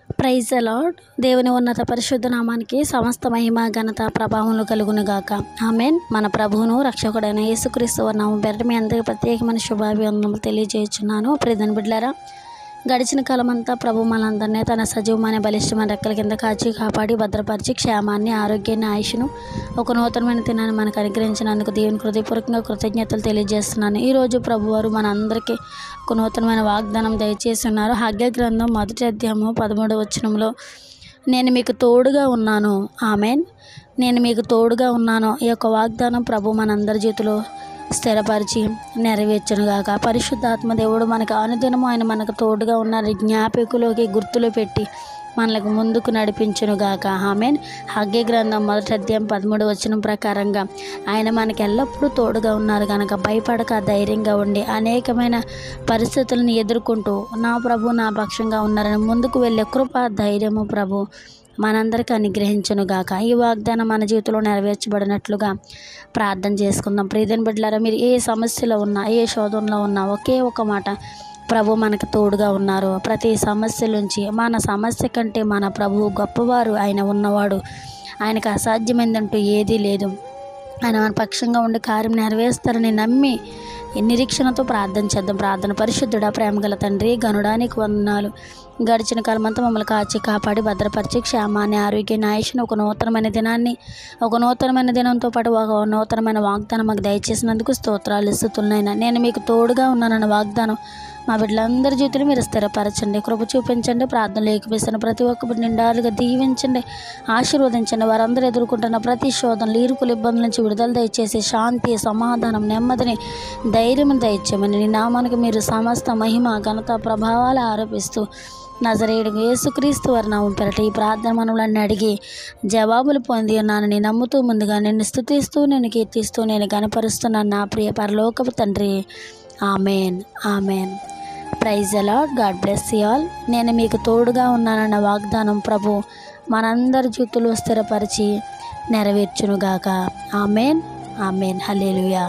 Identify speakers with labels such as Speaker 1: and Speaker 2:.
Speaker 1: Praise the lord. దేవుని ఉన్నత పరిశుద్ధ నామానికి సమస్త మహిమ ఘనత ప్రభావములు కలుగునుగాక. ఆమేన్. మన ప్రభువును రక్షకుడైన యేసుక్రీస్తు నామం పేరిట మీ అందరికీ ప్రత్యేకమైన శుభాభివందనలు తెలియజేస్తున్నాను. ప్రియమైన బిడ్డలారా, గడిచిన కాలమంతా ప్రభు మనందరినీ తన సజీవమైన బలిష్టమైన రెక్కల కింద కాచి కాపాడి భద్రపరిచి క్షేమాన్ని, ఆరోగ్యాన్ని, ఆయుష్ను, ఒక నూతనమైన దినాన్ని మనకు అనుగ్రహించినందుకు దేవుని హృదయపూర్వకంగా కృతజ్ఞతలు తెలియజేస్తున్నాను. ఈరోజు ప్రభువారు మనందరికీ ఒక నూతనమైన వాగ్దానం దయచేసి ఉన్నారు. హగ్గై గ్రంథం 1వ అధ్యాయము 13వ వచనంలో, నేను మీకు తోడుగా ఉన్నాను. ఆమేన్. నేను మీకు తోడుగా ఉన్నాను. ఈ యొక్క వాగ్దానం ప్రభు మనందరి జీవితంలో స్థిరపరిచి నెరవేర్చునుగాక. పరిశుద్ధాత్మ దేవుడు మనకు అనుదినము ఆయన మనకు తోడుగా ఉన్న జ్ఞాపకులోకి గుర్తులు పెట్టి మనలకు ముందుకు నడిపించునుగాక. ఆమేన్. హగ్గై గ్రంథం 1వ అధ్యాయం 13వ వచనం ప్రకారంగా ఆయన మనకు ఎల్లప్పుడూ తోడుగా ఉన్నారు కనుక భయపడక ధైర్యంగా ఉండి అనేకమైన పరిస్థితులను ఎదుర్కొంటూ నా ప్రభు నా పక్షంగా ఉన్నారని ముందుకు వెళ్ళే కృప, ధైర్యము ప్రభు మనందరికీ అనుగ్రహించునుగాక. ఈ వాగ్దానం మన జీవితంలో నెరవేర్చబడినట్లుగా ప్రార్థన చేసుకుందాం. ప్రియమైన బిడ్డలారా, మీరు ఏ సమస్యలో ఉన్నా, ఏ శోధనలో ఉన్నా ఒకే ఒక మాట, ప్రభు మనకు తోడుగా ఉన్నారు. ప్రతి సమస్య నుంచి, మన సమస్య కంటే మన ప్రభువు గొప్పవారు. ఆయన ఉన్నవాడు, ఆయనకు అసాధ్యమైందంటూ ఏదీ లేదు. ఆయన మన పక్షంగా ఉండి కార్యం నెరవేరుస్తారని నమ్మి నిరీక్షణతో ప్రార్థన చేద్దాం. ప్రార్థన. పరిశుద్ధుడా, ప్రేమగల తండ్రి, గనుడానికి వందనాలు. గడిచిన కాలమంతా మమ్మల్ని కాచి కాపాడి భద్రపరిచి క్షేమాన్ని, ఆరోగ్యాన్ని, ఆయుష్ను, ఒక నూతనమైన దినాన్ని, ఒక నూతనమైన దినంతో పాటు ఒక నూతనమైన వాగ్దానం మాకు దయచేసినందుకు స్తోత్రాలు ఇస్తున్నాయినా. నేను మీకు తోడుగా ఉన్నానన్న వాగ్దానం మా బిడ్డలందరి జీవితంలో మీరు స్థిరపరచండి, కృప చూపించండి. ప్రార్థనలు ఏకపిస్తున్న ప్రతి ఒక్క నిండాలుగా దీవించండి, ఆశీర్వదించండి. వారందరూ ఎదుర్కొంటున్న ప్రతి శోధనలు, ఇరుకులు, ఇబ్బందుల నుంచి విడుదల దయచేసి శాంతి, సమాధానం, నెమ్మదిని, ధైర్యం దయచేయమని నీ నామానికి మీరు సమస్త మహిమ, ఘనత, ప్రభావాలు ఆరోపిస్తూ నజరేయుడు యేసుక్రీస్తు వారి నామం పేరిట ఈ ప్రార్థన మనవులన్నీ అడిగి జవాబులు పొంది ఉన్నానని నమ్ముతూ ముందుగా నిన్ను స్తుతిస్తూ, నేను కీర్తిస్తూ, నేను కనపరుస్తున్నాను నా ప్రియ పరలోకపు తండ్రి. Amen. Amen. Praise the lord. God bless you all. నేను మీకు తోడుగా ఉన్నానన్న వాగ్దానం ప్రభు మనందరి జీవితంలో స్థిరపరిచి నెరవేర్చునుగాక. ఆమెన్. ఆమెన్. హల్లెలూయా.